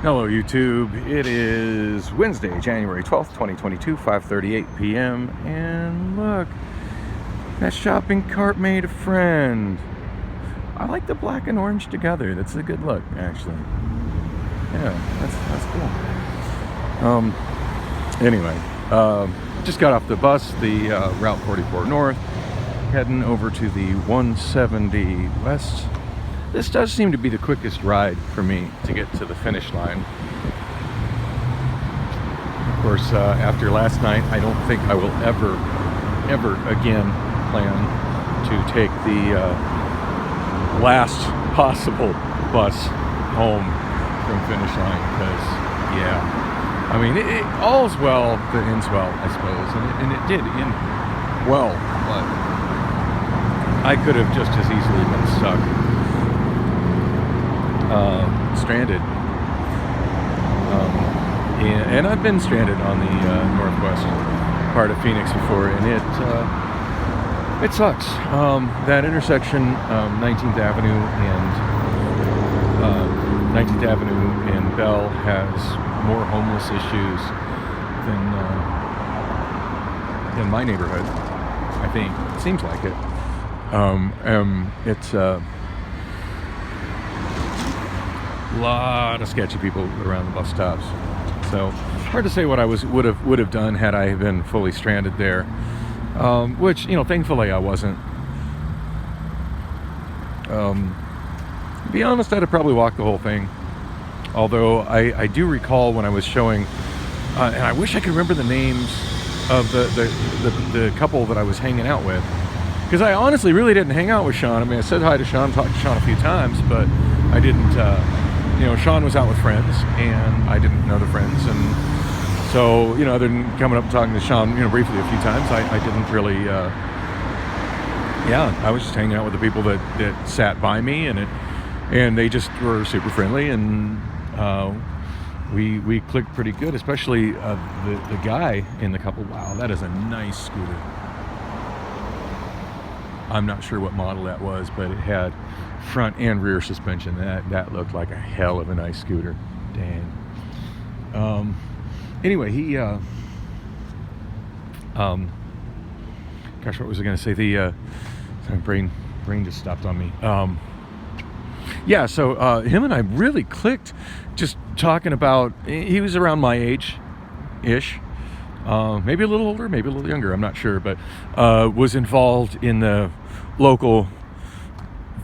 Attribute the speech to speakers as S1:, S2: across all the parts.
S1: Hello YouTube, it is Wednesday, January 12th, 2022, 5:38 p.m. And look, that shopping cart made a friend. I like the black and orange together. That's a good look, actually. Yeah, that's cool. Anyway, just got off the bus, the Route 44 North, heading over to the 170 West. This does seem to be the quickest ride for me to get to the finish line. Of course, after last night, I don't think I will ever again plan to take the last possible bus home from finish line, because, yeah, I mean, all's well that ends well, I suppose, and it did end well, but I could have just as easily been stuck. Stranded, and I've been stranded on the northwest part of Phoenix before, and it sucks. That intersection, 19th Avenue and Bell, has more homeless issues than my neighborhood. I think it seems like it. It's lot of sketchy people around the bus stops, so hard to say what I would have done had I been fully stranded there, which, you know, thankfully I wasn't. To be honest, I'd have probably walked the whole thing, although I do recall when I was showing, and I wish I could remember the names of the couple that I was hanging out with, because I honestly really didn't hang out with Sean. I mean, I said hi to Sean, talked to Sean a few times, but I didn't, you know, Sean was out with friends, and I didn't know the friends, and so, you know, other than coming up and talking to Sean, you know, briefly a few times, I didn't really, yeah, I was just hanging out with the people that sat by me, and they just were super friendly, and we clicked pretty good, especially the guy in the couple. Wow, that is a nice scooter. I'm not sure what model that was, but it had front and rear suspension. That looked like a hell of a nice scooter. Dang. Anyway, he gosh, what was I going to say? The brain just stopped on me. Yeah, so him and I really clicked, just talking about, he was around my age-ish, maybe a little older, maybe a little younger, I'm not sure, but was involved in the local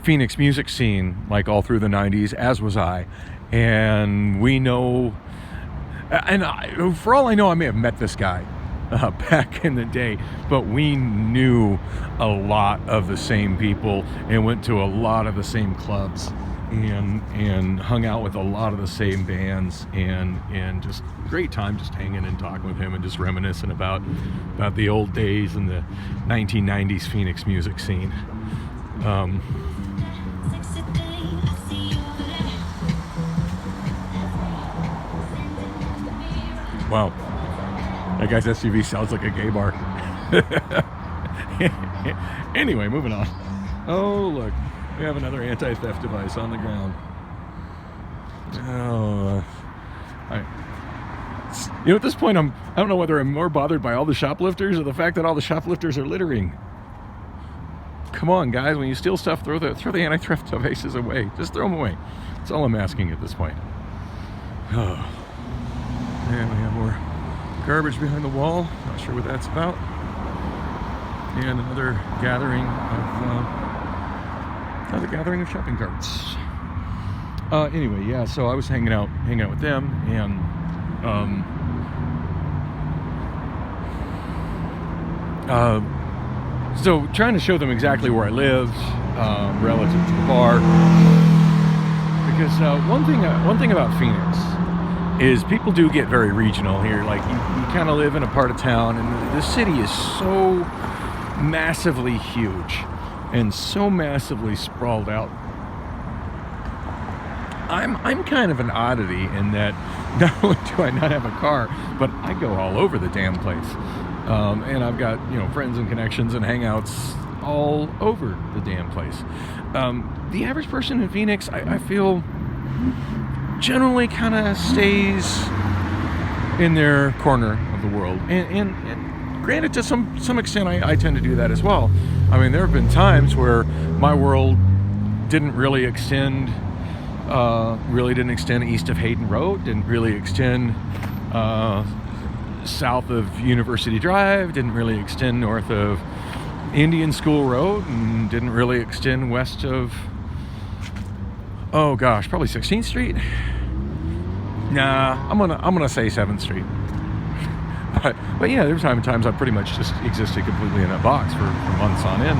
S1: Phoenix music scene, like all through the 90s, as was I. And we know, and for all I know, I may have met this guy back in the day, but we knew a lot of the same people and went to a lot of the same clubs and hung out with a lot of the same bands, and just great time just hanging and talking with him and just reminiscing about the old days in the 1990s Phoenix music scene. Wow, that guy's SUV sounds like a gay bar. Anyway, moving on. Oh, look, we have another anti-theft device on the ground. Oh, you know, at this point, I don't know whether I'm more bothered by all the shoplifters or the fact that all the shoplifters are littering. Come on, guys, when you steal stuff, throw the anti-theft devices away. Just throw them away. That's all I'm asking at this point. Oh. And we have more garbage behind the wall. Not sure what that's about. And another gathering of shopping carts. Anyway, yeah. So I was hanging out with them, and so trying to show them exactly where I lived, relative to the bar, because one thing about Phoenix is people do get very regional here. Like, you kind of live in a part of town, and the city is so massively huge and so massively sprawled out. I'm kind of an oddity in that not only do I not have a car, but I go all over the damn place. And I've got, you know, friends and connections and hangouts all over the damn place. The average person in Phoenix, I feel, generally kind of stays in their corner of the world. And granted, to some extent, I tend to do that as well. I mean, there have been times where my world didn't really extend east of Hayden Road, didn't really extend south of University Drive, didn't really extend north of Indian School Road, and didn't really extend west of, probably 16th Street. Nah, I'm gonna say 7th Street. But yeah, there were times I pretty much just existed completely in that box for months on end.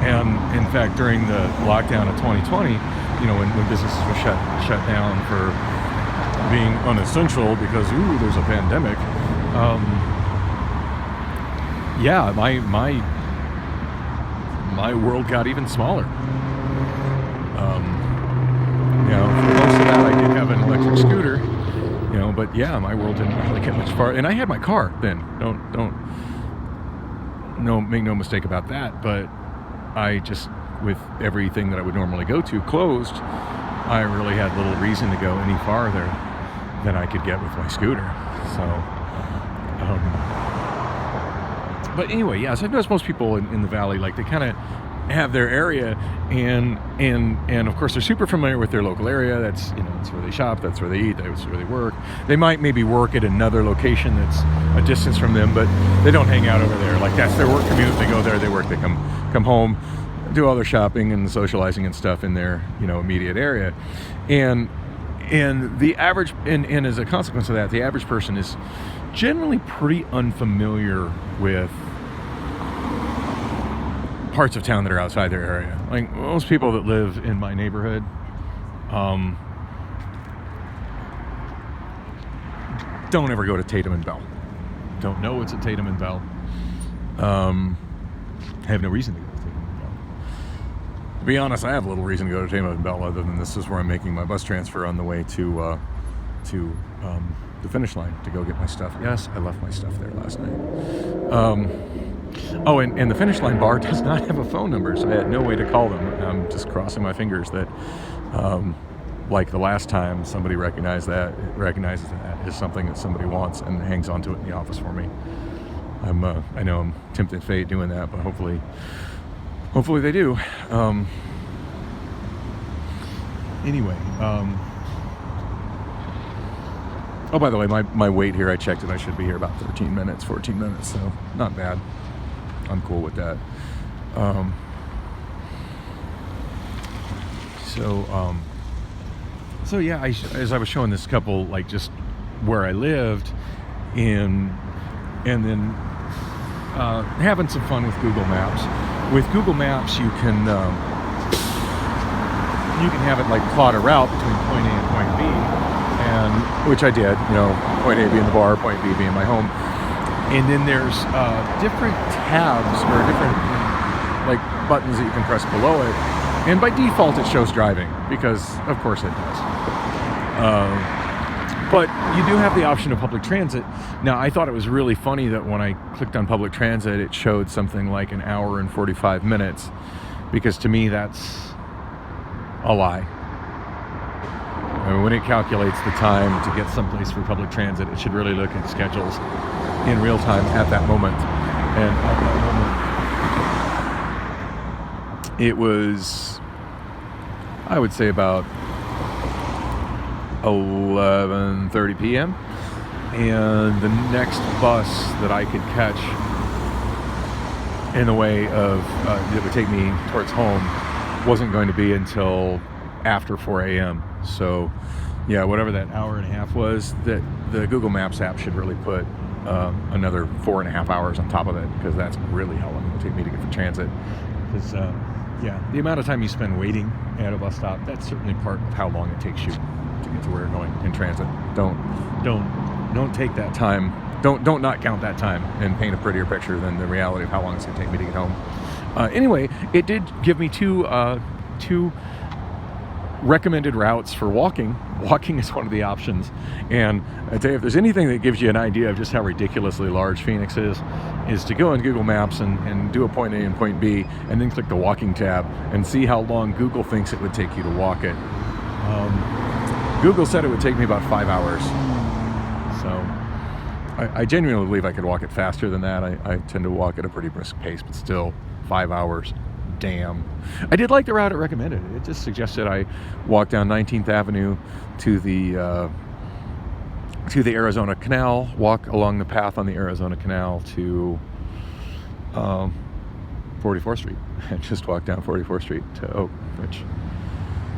S1: And in fact, during the lockdown of 2020, when businesses were shut down for being unessential because there's a pandemic. My world got even smaller. For most of that, I did have an electric scooter. But yeah, my world didn't really get much farther. And I had my car then. Make no mistake about that. But I just, with everything that I would normally go to closed, I really had little reason to go any farther than I could get with my scooter. So, but anyway, yeah. So I've noticed most people in the valley, like, they kind of have their area, and of course they're super familiar with their local area. That's that's where they shop, that's where they eat, that's where they work. They might maybe work at another location that's a distance from them, but they don't hang out over there. Like, that's their work commute. They go there, they work, they come home, do all their shopping and socializing and stuff in their immediate area. And the average, and as a consequence of that, the average person is generally pretty unfamiliar with parts of town that are outside their area. Like, most people that live in my neighborhood, don't ever go to Tatum and Bell. Don't know what's at Tatum and Bell. Have no reason to go to Tatum and Bell. To be honest, I have little reason to go to Tatum and Bell, other than this is where I'm making my bus transfer on the way to the finish line to go get my stuff. Yes, I left my stuff there last night. And the finish line bar does not have a phone number, so I had no way to call them. I'm just crossing my fingers that, like the last time, somebody recognizes that as something that somebody wants and hangs on to it in the office for me. I know I'm tempted fate doing that, but hopefully they do. Anyway. Oh, by the way, my weight here, I checked it. I should be here about 14 minutes, so not bad. I'm cool with that. So yeah, as I was showing this couple, like, just where I lived, and then having some fun with Google Maps. With Google Maps, you can have it like plot a route between point A and point B, and which I did. Point A being the bar, point B being my home. And then there's different tabs or different like buttons that you can press below it. And by default, it shows driving, because of course it does. But you do have the option of public transit. Now, I thought it was really funny that when I clicked on public transit, it showed something like an hour and 45 minutes, because to me, that's a lie. I mean, when it calculates the time to get someplace for public transit, it should really look at schedules in real time at that moment. And at that moment, it was, I would say, about 11:30 p.m. And the next bus that I could catch in the way of that would take me towards home wasn't going to be until after 4 a.m. So yeah, whatever that hour and a half was, that the Google Maps app should really put another 4.5 hours on top of it, because that's really how long it will take me to get to transit. Because yeah, the amount of time you spend waiting at a bus stop, that's certainly part of how long it takes you to get to where you're going in transit. Don't take that time. Don't not count that time and paint a prettier picture than the reality of how long it's going to take me to get home. Anyway, it did give me two recommended routes for walking. Walking is one of the options, and I tell you, if there's anything that gives you an idea of just how ridiculously large Phoenix is to go on Google Maps and do a point A and point B, and then click the walking tab and see how long Google thinks it would take you to walk it. Google said it would take me about 5 hours. So I genuinely believe I could walk it faster than that. I tend to walk at a pretty brisk pace, but still 5 hours. Damn. I did like the route it recommended. It just suggested I walk down 19th Avenue to the Arizona Canal, walk along the path on the Arizona Canal to 44th Street, and just walk down 44th Street to Oak,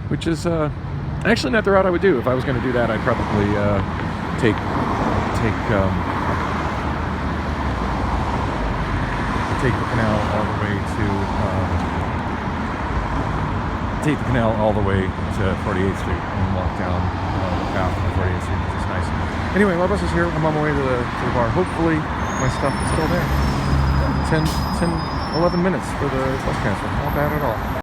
S1: which is actually not the route I would do. If I was going to do that, I'd probably take the canal all the way to 48th Street and walk down the path on 48th Street, which is nice. Anyway, my bus is here. I'm on my way to the bar. Hopefully, my stuff is still there. 10, 11 minutes for the bus transfer. Not bad at all.